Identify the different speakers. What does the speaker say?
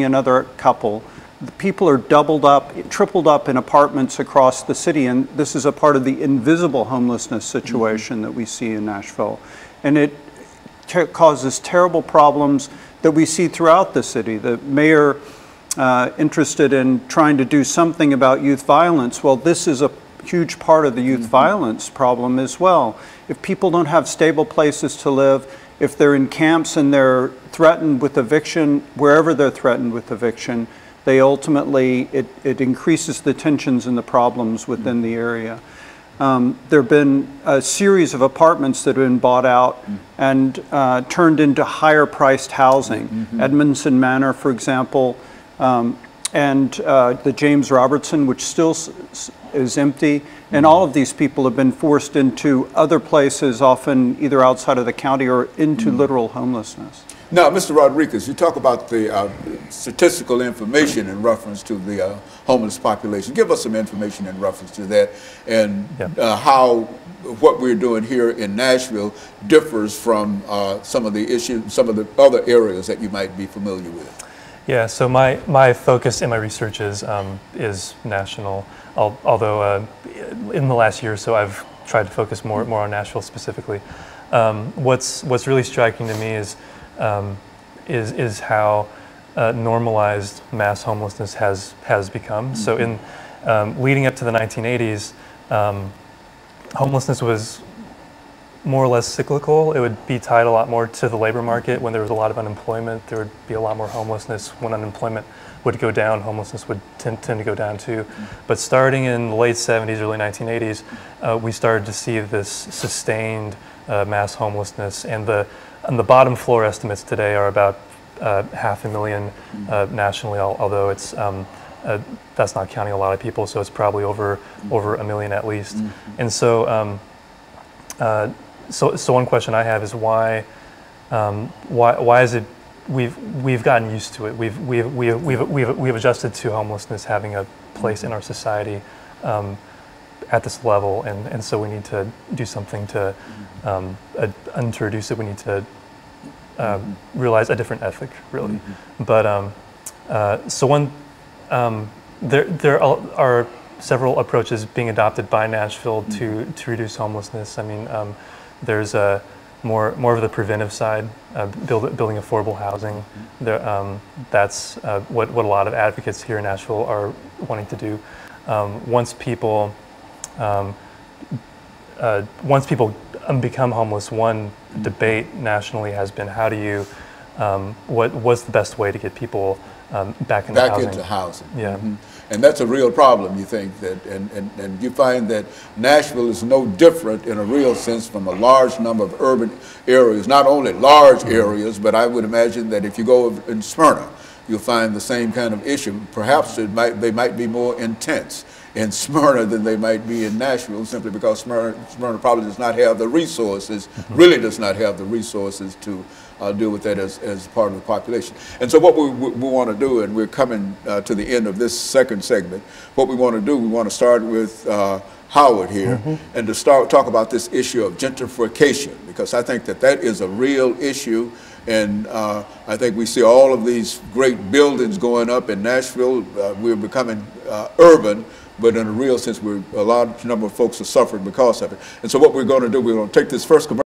Speaker 1: another couple. The people are doubled up, tripled up in apartments across the city, and this is a part of the invisible homelessness situation that we see in Nashville. And it causes terrible problems that we see throughout the city. The mayor interested in trying to do something about youth violence. Well, this is a huge part of the youth violence problem as well. If people don't have stable places to live, if they're in camps and they're threatened with eviction, wherever they're threatened with eviction, they ultimately, it increases the tensions and the problems within the area. There have been a series of apartments that have been bought out and turned into higher priced housing. Edmondson Manor, for example, and the James Robertson, which still is empty. And all of these people have been forced into other places, often either outside of the county or into literal homelessness.
Speaker 2: Now, Mr. Rodriguez, you talk about the statistical information in reference to the homeless population. Give us some information in reference to that and how what we're doing here in Nashville differs from some of the issues, some of the other areas that you might be familiar with.
Speaker 3: Yeah, so my focus in my research is national, although in the last year or so I've tried to focus more on Nashville specifically. What's really striking to me is how normalized mass homelessness has become. So in leading up to the 1980s, homelessness was more or less cyclical. It would be tied a lot more to the labor market. When there was a lot of unemployment, there would be a lot more homelessness. When unemployment would go down, homelessness would tend to go down too. But starting in the late 70s, early 1980s, we started to see this sustained mass homelessness, and the bottom floor estimates today are about 500,000 nationally, although it's that's not counting a lot of people, so it's probably over 1 million at least. And so so one question I have is why is it we've gotten used to it, we've adjusted to homelessness having a place in our society at this level, and so we need to do something to introduce it. We need to realize a different ethic, really. But so one, there are several approaches being adopted by Nashville to reduce homelessness. I mean, there's more of the preventive side, building affordable housing. That's what a lot of advocates here in Nashville are wanting to do. Once people become homeless, one debate nationally has been how do you, what's the best way to get people back into housing? Yeah.
Speaker 2: And that's a real problem, you think, that, and you find that Nashville is no different in a real sense from a large number of urban areas, not only large areas, but I would imagine that if you go in Smyrna, you'll find the same kind of issue. Perhaps they might be more intense in Smyrna than they might be in Nashville, simply because Smyrna probably does not have the resources, really does not have the resources to deal with that as part of the population. And so what we want to do, and we're coming to the end of this second segment, what we want to do, we want to start with Howard here, and to talk about this issue of gentrification, because I think that is a real issue. And I think we see all of these great buildings going up in Nashville. We're becoming urban, but in a real sense, a large number of folks are suffering because of it. And so what we're going to do, we're going to take this first commercial.